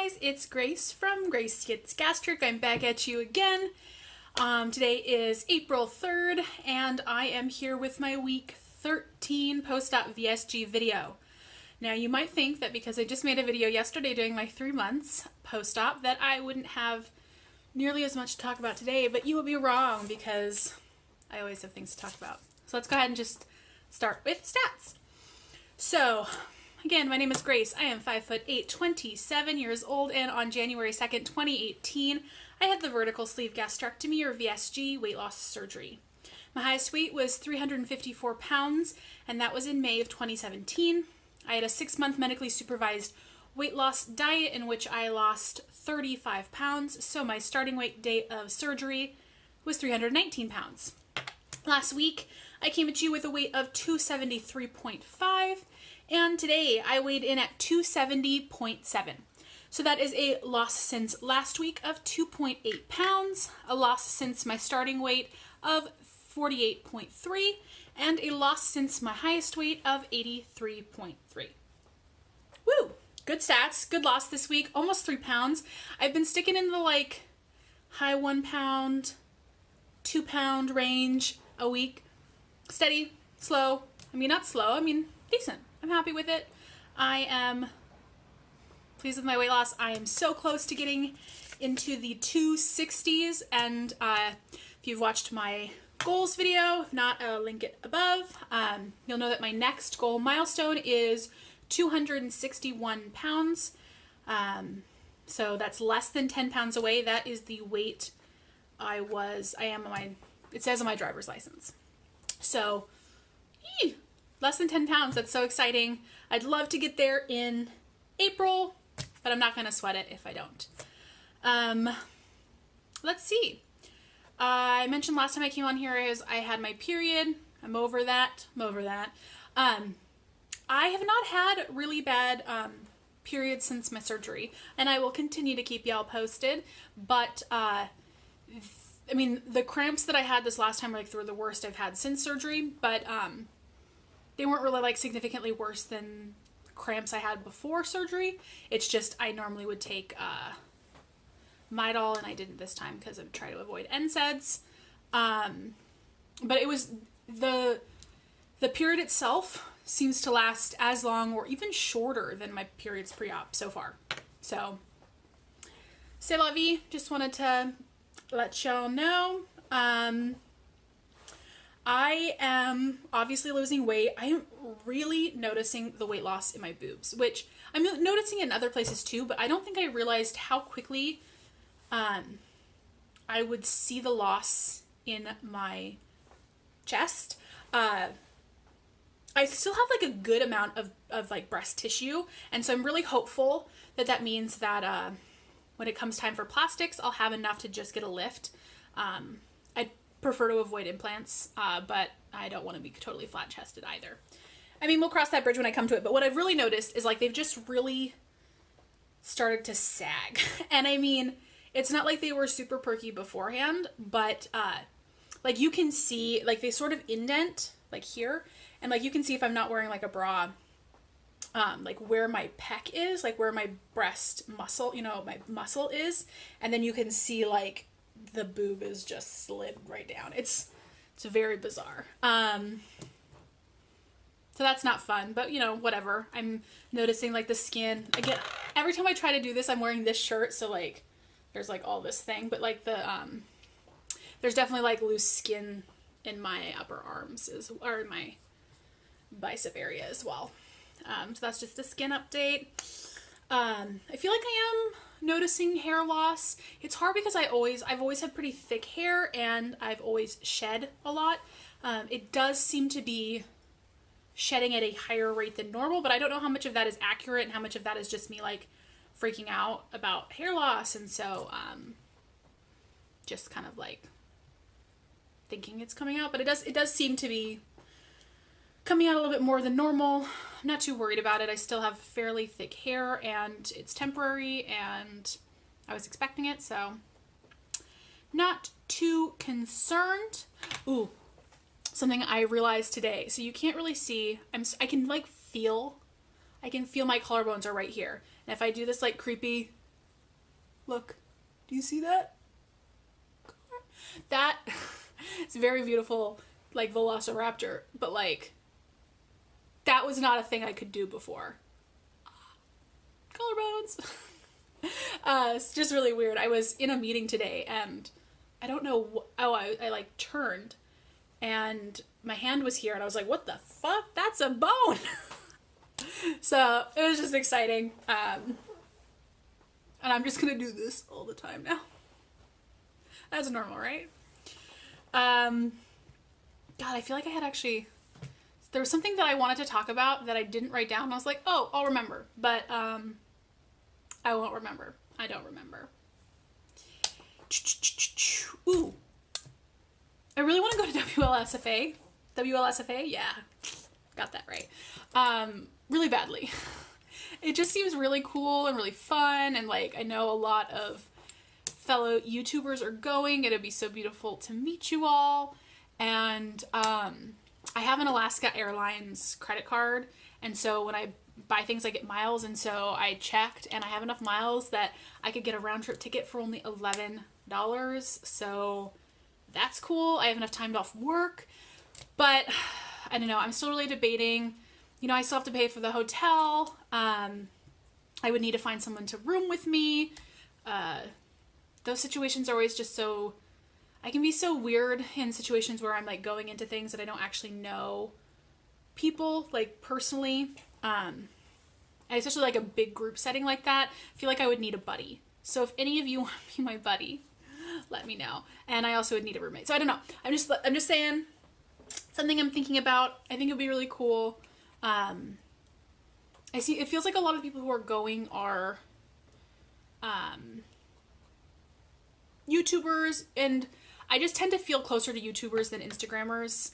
guys, it's Grace from Grace Gets Gastric. I'm back at you again. Today is April 3rd and I am here with my week 13 post-op VSG video. Now you might think that because I just made a video yesterday doing my 3 months post-op that I wouldn't have nearly as much to talk about today, but you will be wrong because I always have things to talk about. So let's go ahead and just start with stats. So again, my name is Grace. I am 5'8", 27 years old, and on January 2nd, 2018, I had the vertical sleeve gastrectomy, or VSG, weight loss surgery. My highest weight was 354 pounds, and that was in May of 2017. I had a 6-month medically supervised weight loss diet in which I lost 35 pounds, so my starting weight date of surgery was 319 pounds. Last week, I came at you with a weight of 273.5, and today I weighed in at 270.7. So that is a loss since last week of 2.8 pounds, a loss since my starting weight of 48.3, and a loss since my highest weight of 83.3. Woo! Good stats, good loss this week, almost 3 pounds. I've been sticking in the like high 1 pound, 2 pound range a week. Steady, slow. I mean, not slow, I mean, decent. I'm happy with it. I am pleased with my weight loss. I am so close to getting into the 260s, and if you've watched my goals video, if not, I'll link it above. You'll know that my next goal milestone is 261 pounds. So that's less than 10 pounds away. That is the weight I am on my, it says on my driver's license. So, less than 10 pounds. That's so exciting. I'd love to get there in April, but I'm not going to sweat it if I don't. Let's see. I mentioned last time I came on here is I had my period. I'm over that. I have not had really bad periods since my surgery, and I will continue to keep y'all posted, but I mean, the cramps that I had this last time were the worst I've had since surgery, but they weren't really like significantly worse than cramps I had before surgery. It's just I normally would take Midol, and I didn't this time because I'm trying to avoid NSAIDs. But it was the period itself seems to last as long or even shorter than my periods pre-op so far. So, c'est la vie. Just wanted to let y'all know. I am obviously losing weight. I am really noticing the weight loss in my boobs, which I'm noticing in other places too, but I don't think I realized how quickly I would see the loss in my chest. I still have like a good amount of like breast tissue, and so I'm really hopeful that that means that when it comes time for plastics, I'll have enough to just get a lift. I prefer to avoid implants, but I don't want to be totally flat-chested either. I mean, we'll cross that bridge when I come to it, but what I've really noticed is like they've just really started to sag. And I mean, it's not like they were super perky beforehand, but like you can see, like they sort of indent like here, and like you can see if I'm not wearing like a bra, like where my pec is, like where my breast muscle, you know, my muscle is, and then you can see like the boob is just slid right down. It's very bizarre. So that's not fun, but you know, whatever. I'm noticing like the skin, again, every time I try to do this, I'm wearing this shirt, so like there's like all this thing, but like the there's definitely like loose skin in my upper arms or in my bicep area as well. So that's just a skin update. I feel like I am noticing hair loss. It's hard because I've always had pretty thick hair, and I've always shed a lot. It does seem to be shedding at a higher rate than normal, but I don't know how much of that is accurate and how much of that is just me like freaking out about hair loss, and so just kind of like thinking it's coming out, but it does seem to be coming out a little bit more than normal. I'm not too worried about it. I still have fairly thick hair, and it's temporary, and I was expecting it, so not too concerned. Ooh, something I realized today. So you can't really see, I can feel my collarbones are right here. And if I do this like creepy Look, do you see that? That it's very beautiful, like velociraptor, but like that was not a thing I could do before. Collarbones. It's just really weird. I was in a meeting today and I don't know, I like turned and my hand was here and I was like, what the fuck? That's a bone. So it was just exciting. And I'm just gonna do this all the time now. That's normal, right? God, I feel like I had actually, there was something that I wanted to talk about that I didn't write down. I was like, oh, I'll remember, but I won't remember. I don't remember. Ooh. I really want to go to WLSFA. WLSFA? Yeah. Got that right. Really badly. It just seems really cool and really fun, and like I know a lot of fellow YouTubers are going. It'd be so beautiful to meet you all. And I have an Alaska Airlines credit card, and so when I buy things I get miles, and so I checked and I have enough miles that I could get a round trip ticket for only $11. So that's cool. I have enough time off work, but I don't know. I'm still really debating. You know, I still have to pay for the hotel. I would need to find someone to room with me. Those situations are always just so, I can be so weird in situations where I'm like going into things that I don't actually know people like personally. And especially like a big group setting like that, I feel like I would need a buddy. So if any of you want to be my buddy, let me know. And I also would need a roommate. So I don't know. I'm just saying something I'm thinking about. I think it'd be really cool. I see, it feels like a lot of people who are going are, YouTubers, and I just tend to feel closer to YouTubers than Instagrammers.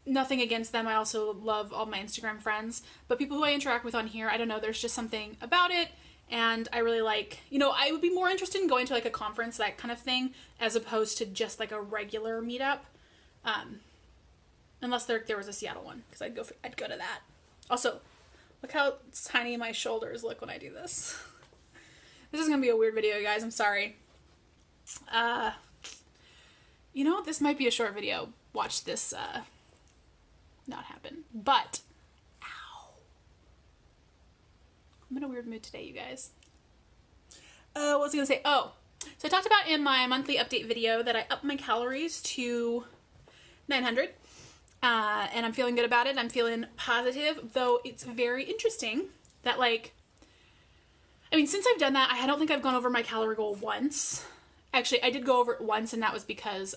Nothing against them. I also love all my Instagram friends, but people who I interact with on here, I don't know, there's just something about it. And I really like, you know, I would be more interested in going to like a conference, that kind of thing, as opposed to just like a regular meetup. Unless there was a Seattle one, because I'd go to that. Also, look how tiny my shoulders look when I do this. This is gonna be a weird video, guys. I'm sorry. You know, this might be a short video. Watch this not happen. But ow. I'm in a weird mood today, you guys. What was I gonna say? Oh, so I talked about in my monthly update video that I upped my calories to 900. And I'm feeling good about it. I'm feeling positive, though it's very interesting that, like, I mean, since I've done that, I don't think I've gone over my calorie goal once. Actually, I did go over it once, and that was because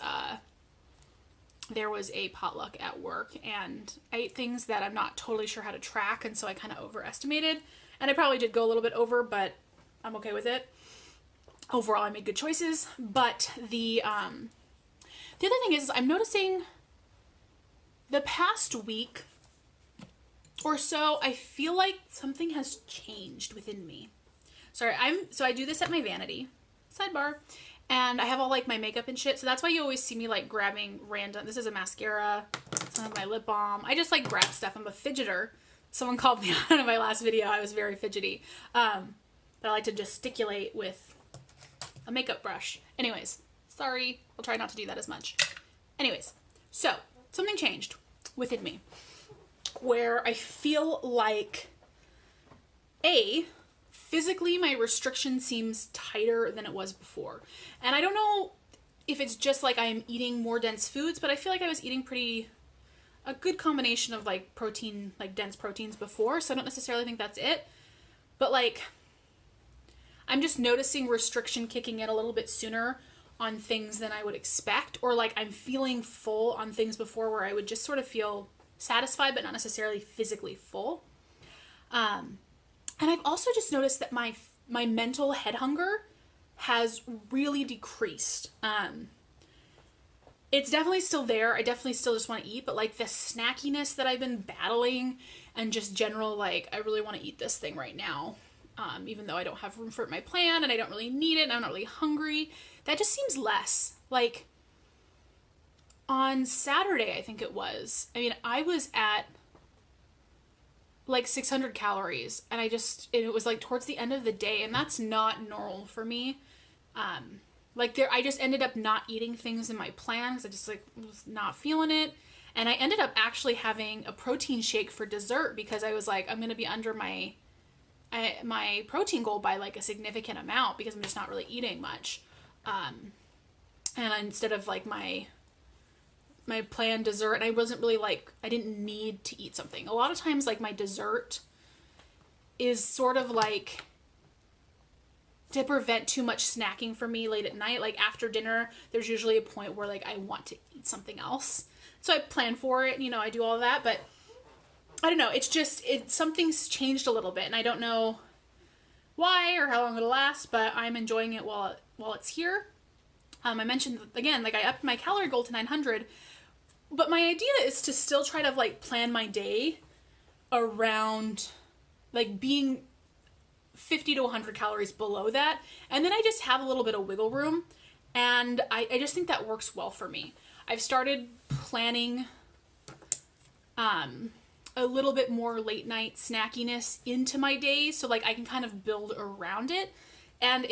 there was a potluck at work, and I ate things that I'm not totally sure how to track, and so I kind of overestimated. And I probably did go a little bit over, but I'm okay with it. Overall, I made good choices. But the other thing is I'm noticing the past week or so, I feel like something has changed within me. Sorry, so I do this at my vanity, sidebar, and I have all like my makeup and shit, so that's why you always see me like grabbing random, this is a mascara, some of my lip balm, I just like grab stuff. I'm a fidgeter. Someone called me out in my last video, I was very fidgety, but I like to gesticulate with a makeup brush. Anyways, sorry, I'll try not to do that as much. Anyways, so something changed within me where I feel like physically my restriction seems tighter than it was before. And I don't know if it's just like I'm eating more dense foods, but I feel like I was eating a good combination of like protein, like dense proteins before, so I don't necessarily think that's it. But like, I'm just noticing restriction kicking in a little bit sooner on things than I would expect, or like I'm feeling full on things before where I would just sort of feel satisfied but not necessarily physically full. And I've also just noticed that my mental head hunger has really decreased. It's definitely still there. I definitely still just want to eat, but like the snackiness that I've been battling and just general like I really want to eat this thing right now, even though I don't have room for it in my plan and I don't really need it and I'm not really hungry, that just seems less. Like on Saturday, I think it was, I mean, I was at like 600 calories, and it was like towards the end of the day, and that's not normal for me. I just ended up not eating things in my plan because I just like was not feeling it. And I ended up actually having a protein shake for dessert because I was like, I'm going to be under my protein goal by like a significant amount because I'm just not really eating much. And instead of like my planned dessert, and I wasn't really like, I didn't need to eat something. A lot of times like my dessert is sort of like to prevent too much snacking for me late at night. Like after dinner, there's usually a point where like I want to eat something else. So I plan for it, I do all that, but I don't know. It's just, something's changed a little bit, and I don't know why or how long it'll last, but I'm enjoying it while it's here. I mentioned again, like I upped my calorie goal to 900, but my idea is to still try to like plan my day around like being 50 to 100 calories below that. And then I just have a little bit of wiggle room. And I just think that works well for me. I've started planning a little bit more late night snackiness into my day, so like I can kind of build around it. And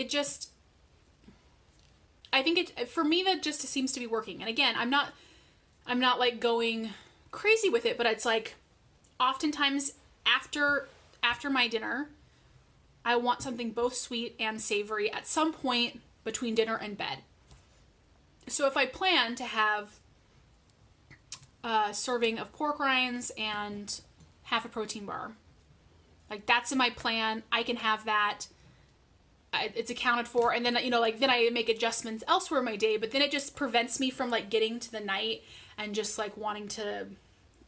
I think for me, that just seems to be working. And again, I'm not like going crazy with it, but it's like oftentimes after my dinner, I want something both sweet and savory at some point between dinner and bed. So if I plan to have a serving of pork rinds and half a protein bar, like that's in my plan, I can have that. It's accounted for. And then, then I make adjustments elsewhere in my day, but then it just prevents me from like getting to the night and just like wanting to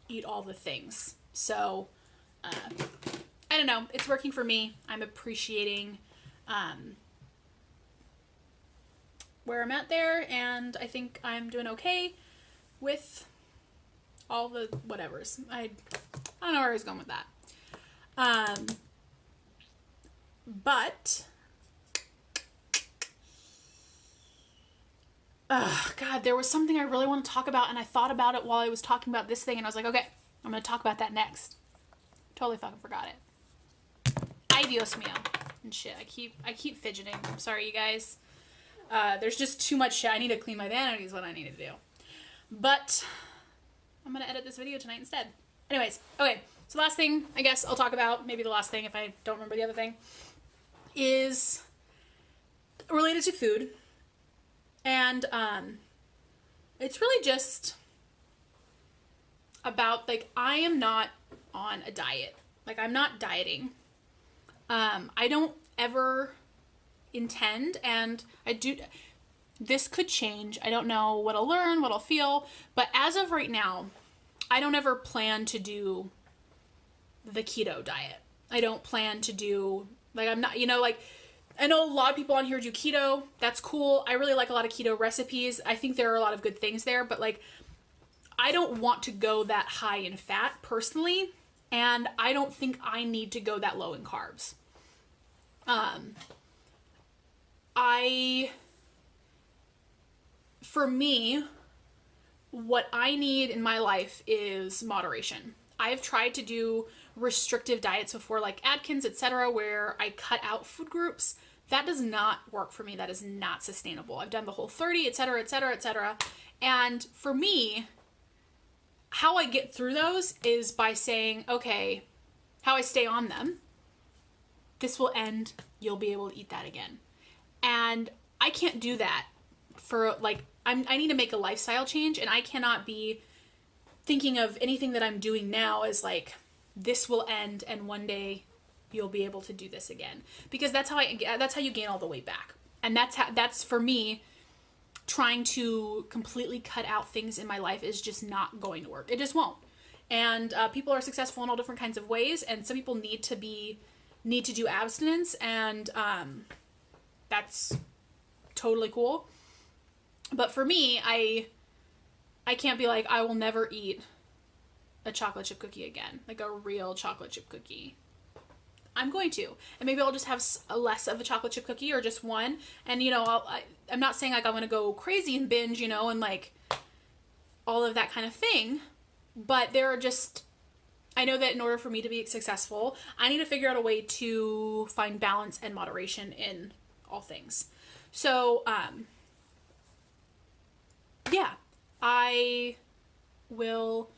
eat all the things. So, I don't know. It's working for me. I'm appreciating, where I'm at there, and I think I'm doing okay with all the whatevers. I don't know where I was going with that. But God, there was something I really want to talk about, and I thought about it while I was talking about this thing, and I was like, okay, I'm going to talk about that next. Totally fucking forgot it. Ay, Dios mío. And shit, I keep fidgeting. I'm sorry, you guys. There's just too much shit. I need to clean my vanity is what I need to do. But I'm going to edit this video tonight instead. Anyways, okay. So last thing, I guess I'll talk about, maybe the last thing if I don't remember the other thing, is related to food. And it's really just about, like, I am not on a diet. Like, I'm not dieting. I don't ever intend, and this could change. I don't know what I'll learn, what I'll feel, but as of right now, I don't ever plan to do the keto diet. I don't plan to do, like, I'm not, like, I know a lot of people on here do keto. That's cool. I really like a lot of keto recipes. I think there are a lot of good things there, but like, I don't want to go that high in fat personally, and I don't think I need to go that low in carbs. For me, what I need in my life is moderation. I've tried to do restrictive diets before, like Atkins, etc., where I cut out food groups. That does not work for me. That is not sustainable. I've done the Whole30, etc., etc., etc. And for me, how I get through those is by saying, okay, how I stay on them, this will end, you'll be able to eat that again. And I can't do that for, like, I need to make a lifestyle change, and I cannot be thinking of anything that I'm doing now as like, this will end and one day you'll be able to do this again. Because that's how you gain all the weight back. And that's for me, trying to completely cut out things in my life is just not going to work. It just won't. And people are successful in all different kinds of ways, and some people need to do abstinence, and that's totally cool. But for me, I can't be like, I will never eat a chocolate chip cookie again, like a real chocolate chip cookie. I'm going to, and maybe I'll just have less of a chocolate chip cookie, or just one. And I'm not saying like I'm gonna go crazy and binge, and like all of that kind of thing. But there are just I know that in order for me to be successful, I need to figure out a way to find balance and moderation in all things. So, yeah, I will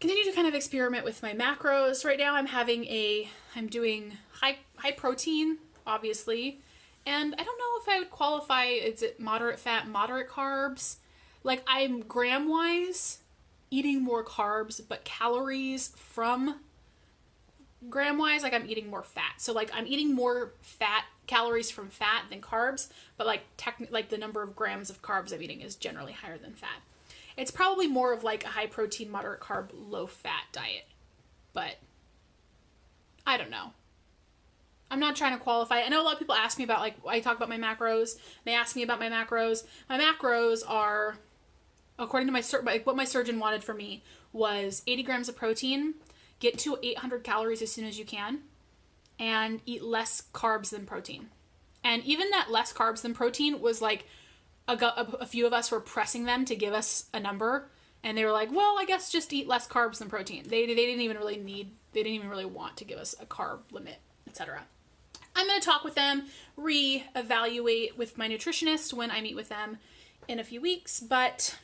continue to kind of experiment with my macros. Right now I'm doing high protein, obviously, and I don't know if I would qualify, is it moderate fat, moderate carbs? Like, I'm gram-wise eating more carbs, but calories from gram-wise, like, I'm eating more fat. So, like, I'm eating more calories from fat than carbs, but, like, the number of grams of carbs I'm eating is generally higher than fat. It's probably more of, like, a high-protein, moderate-carb, low-fat diet, but I don't know. I'm not trying to qualify. I know a lot of people ask me about, like, I talk about my macros. They ask me about my macros. My macros are, according to what my surgeon wanted for me, was 80 grams of protein, get to 800 calories as soon as you can, and eat less carbs than protein. And even that less carbs than protein was, like, a few of us were pressing them to give us a number, and they were like, well, I guess just eat less carbs than protein. They didn't even really want to give us a carb limit, etc. I'm going to talk with them, reevaluate with my nutritionist when I meet with them in a few weeks, but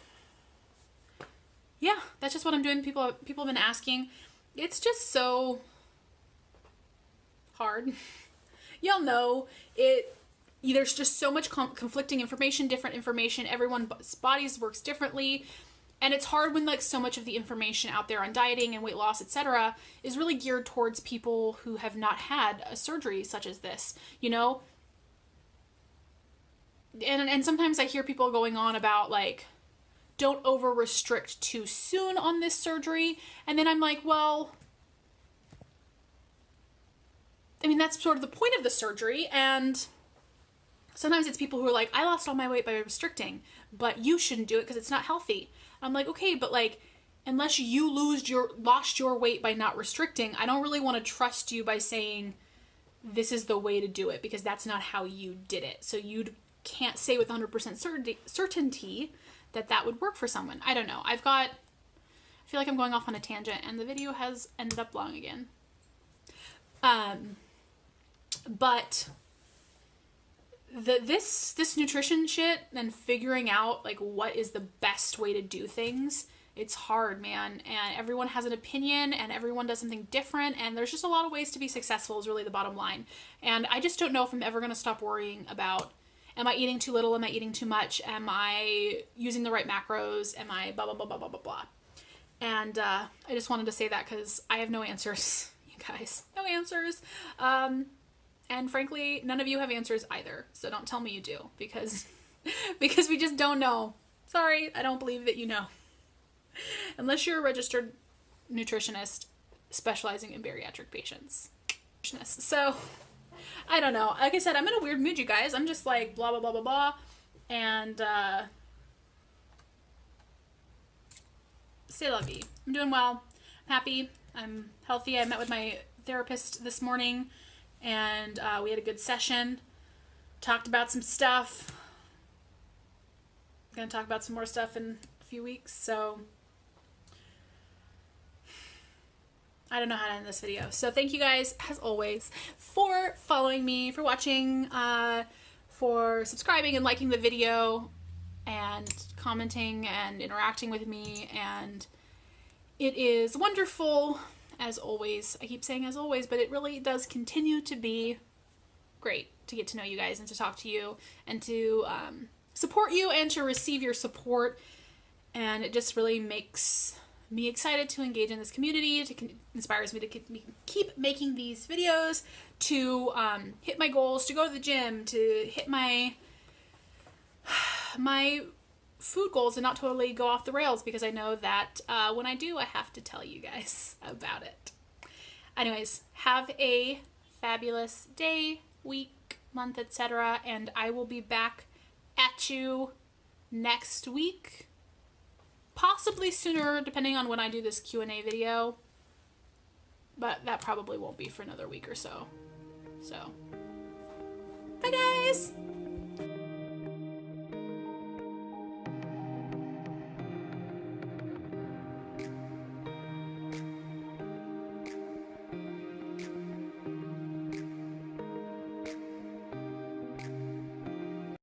yeah, that's just what I'm doing. People have been asking. It's just so hard. Y'all know it. There's just so much conflicting information, different information. Everyone's bodies works differently. And it's hard when, like, so much of the information out there on dieting and weight loss, etc., is really geared towards people who have not had a surgery such as this, you know? And sometimes I hear people going on about, like, don't over-restrict too soon on this surgery. And then I'm like, well, I mean, that's sort of the point of the surgery, and sometimes it's people who are like, I lost all my weight by restricting, but you shouldn't do it because it's not healthy. I'm like, okay, but, like, unless you lost your weight by not restricting, I don't really want to trust you by saying this is the way to do it, because that's not how you did it. So you can't say with 100% certainty that would work for someone. I don't know. I feel like I'm going off on a tangent, and the video has ended up long again. But this nutrition shit and figuring out, like, what is the best way to do things, it's hard, man. And everyone has an opinion, and everyone does something different, and there's just a lot of ways to be successful is really the bottom line. And I just don't know if I'm ever going to stop worrying about, am I eating too little? Am I eating too much? Am I using the right macros? Am I blah, blah, blah, blah, blah, blah, blah. And I just wanted to say that because I have no answers, you guys. No answers. And frankly, none of you have answers either. So don't tell me you do, because we just don't know. Sorry, I don't believe that you know. Unless you're a registered nutritionist specializing in bariatric patients. So, I don't know. Like I said, I'm in a weird mood, you guys. I'm just like blah, blah, blah, blah, blah. And, c'est la vie. I'm doing well. I'm happy. I'm healthy. I met with my therapist this morning, and we had a good session. Talked about some stuff. Gonna talk about some more stuff in a few weeks, so I don't know how to end this video. So thank you guys, as always, for following me, for watching, for subscribing and liking the video, and commenting and interacting with me, and it is wonderful, as always. I keep saying as always, but it really does continue to be great to get to know you guys and to talk to you and to support you and to receive your support. And it just really makes me excited to engage in this community, inspires me to keep making these videos, to hit my goals, to go to the gym, to hit my food goals and not totally go off the rails, because I know that when I do, I have to tell you guys about it. Anyways, have a fabulous day, week, month, etc. And I will be back at you next week. Possibly sooner, depending on when I do this Q&A video. But that probably won't be for another week or so. So, bye guys!